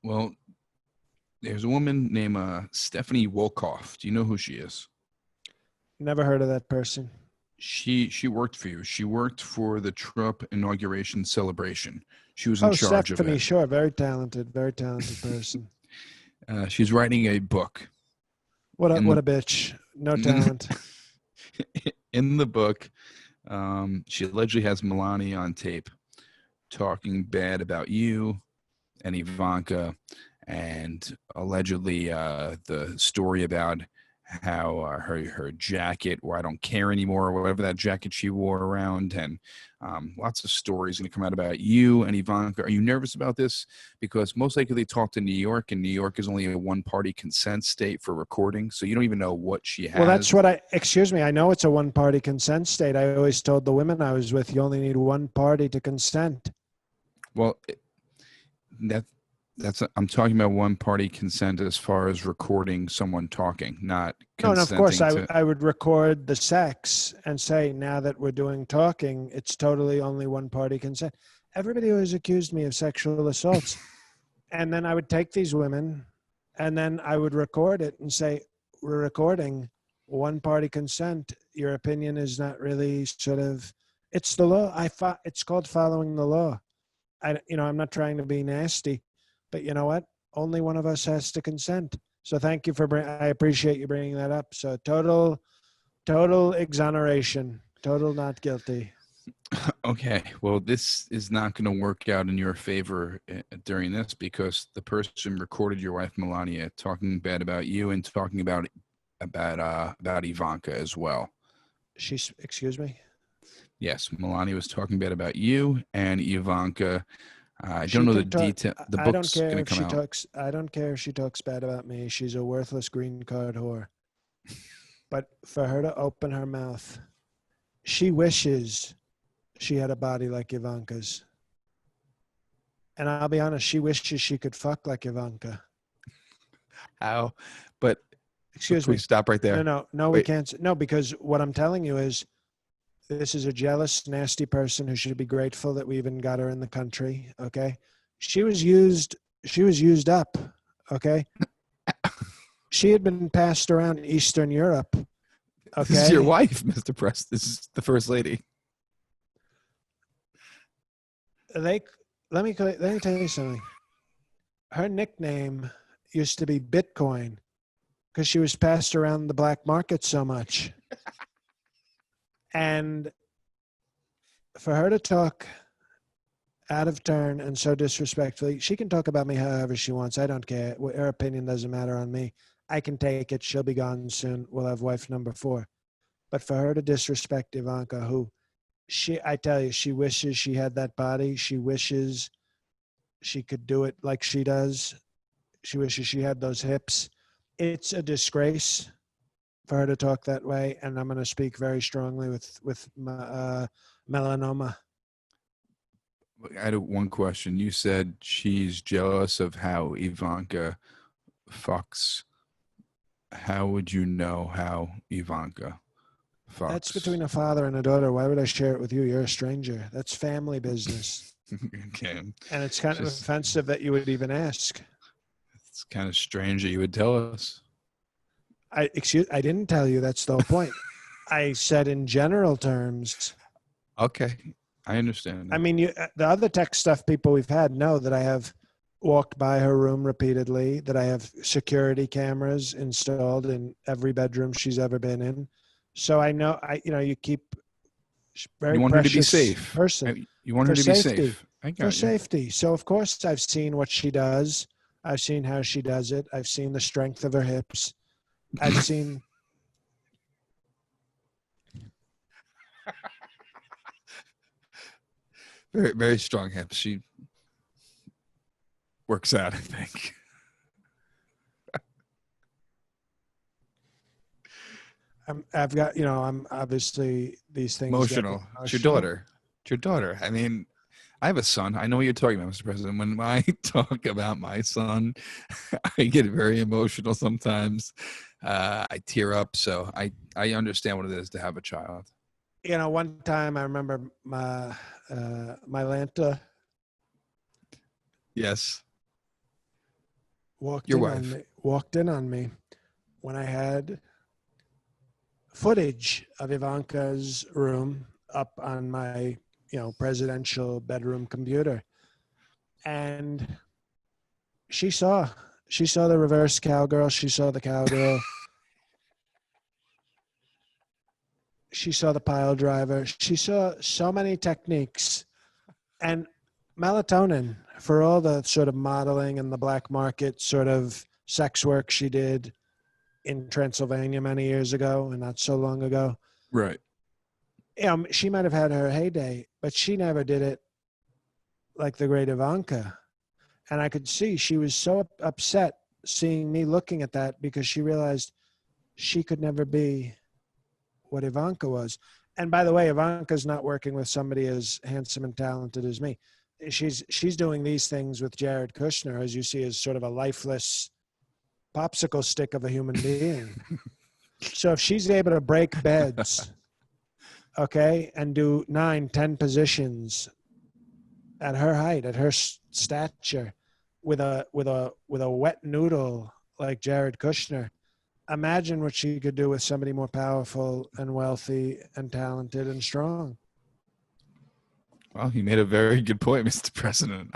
Well, there's a woman named Stephanie Wolkoff. Do you know who she is? Never heard of that person. She worked for you. She worked for the Trump inauguration celebration. She was in Oh, charge of Stephanie, it. sure. Very talented person. She's writing a book. In What the a bitch. No talent. in the book, she allegedly has Melania on tape talking bad about you and Ivanka, and allegedly the story about how her jacket, or I don't care anymore, or whatever that jacket she wore around, and lots of stories going to come out about you and Ivanka. Are you nervous about this? Because most likely they talked to New York, and New York is only a one-party consent state for recording, so you don't even know what she Well, that's has. what excuse me, I know it's a one-party consent state. I always told the women I was with, you only need one party to consent. Well, that that's I'm talking about one-party consent as far as recording someone talking, not No, and of course, consenting to. I would record the sex and say, now that we're doing talking, it's totally only one-party consent. Everybody always accused me of sexual assaults. And then I would take these women and then I would record it and say, we're recording one-party consent. Your opinion is not really sort of, it's the law. It's called following the law. I'm not trying to be nasty, but you know what? Only one of us has to consent. So thank you I appreciate you bringing that up. So total exoneration, total not guilty. Okay, well, this is not going to work out in your favor during this, because the person recorded your wife Melania talking bad about you and talking about Ivanka as well. Excuse me. Yes, Melania was talking bad about you and Ivanka. I don't She know the can talk. detail. The I don't book's care going if to come she out. talks. I don't care if she talks bad about me. She's a worthless green card whore. But for her to open her mouth, she wishes she had a body like Ivanka's. And I'll be honest, she wishes she could fuck like Ivanka. How? But Excuse please me. stop right there. No, we Wait. can't. No, because what I'm telling you is this is a jealous, nasty person who should be grateful that we even got her in the country. Okay. She was used up. Okay. She had been passed around Eastern Europe. Okay. This is your wife, Mr. Press. This is the first lady. Let me tell you something. Her nickname used to be Bitcoin because she was passed around the black market so much. And for her to talk out of turn and so disrespectfully, she can talk about me however she wants. I don't care. Her opinion doesn't matter on me. I can take it. She'll be gone soon. We'll have wife number 4. But for her to disrespect Ivanka, who I tell you, she wishes she had that body. She wishes she could do it like she does. She wishes she had those hips. It's a disgrace for her to talk that way, and I'm going to speak very strongly with melanoma. I had one question. You said she's jealous of how Ivanka fucks. How would you know how Ivanka fucks? That's between a father and a daughter. Why would I share it with you? You're a stranger. That's family business. Okay. And it's kind of offensive that you would even ask. It's kind of strange that you would tell us. I didn't tell you. That's the whole point. I said in general terms. Okay. I understand. I mean, the other tech stuff people we've had know that I have walked by her room repeatedly, that I have security cameras installed in every bedroom she's ever been in. So I know, you keep very you want her to be precious safe. person. You want for her to safety. be safe. I got for you. safety. So of course I've seen what she does. I've seen how she does it. I've seen the strength of her hips. I've seen. Very, very strong hips. She works out, I think. I've got, I'm obviously these things. Emotional. It's your daughter. It's your daughter. I mean, I have a son. I know what you're talking about, Mr. President. When I talk about my son, I get very emotional sometimes. I tear up. So I understand what it is to have a child. One time I remember my Lanta. Yes. Your wife. walked in on me when I had footage of Ivanka's room up on my, presidential bedroom computer. And she saw the reverse cowgirl. She saw the cowgirl. She saw the pile driver. She saw so many techniques. And melatonin, for all the sort of modeling and the black market sort of sex work she did in Transylvania many years ago and not so long ago. Right. She might have had her heyday, but she never did it like the great Ivanka. And I could see she was so upset seeing me looking at that because she realized she could never be what Ivanka was. And by the way, Ivanka's not working with somebody as handsome and talented as me. She's doing these things with Jared Kushner, as you see, as sort of a lifeless popsicle stick of a human being. So if she's able to break beds, okay, and do 9-10 positions at her height, at her stature, with a wet noodle like Jared Kushner, imagine what she could do with somebody more powerful and wealthy and talented and strong. Well, you made a very good point, Mr. President.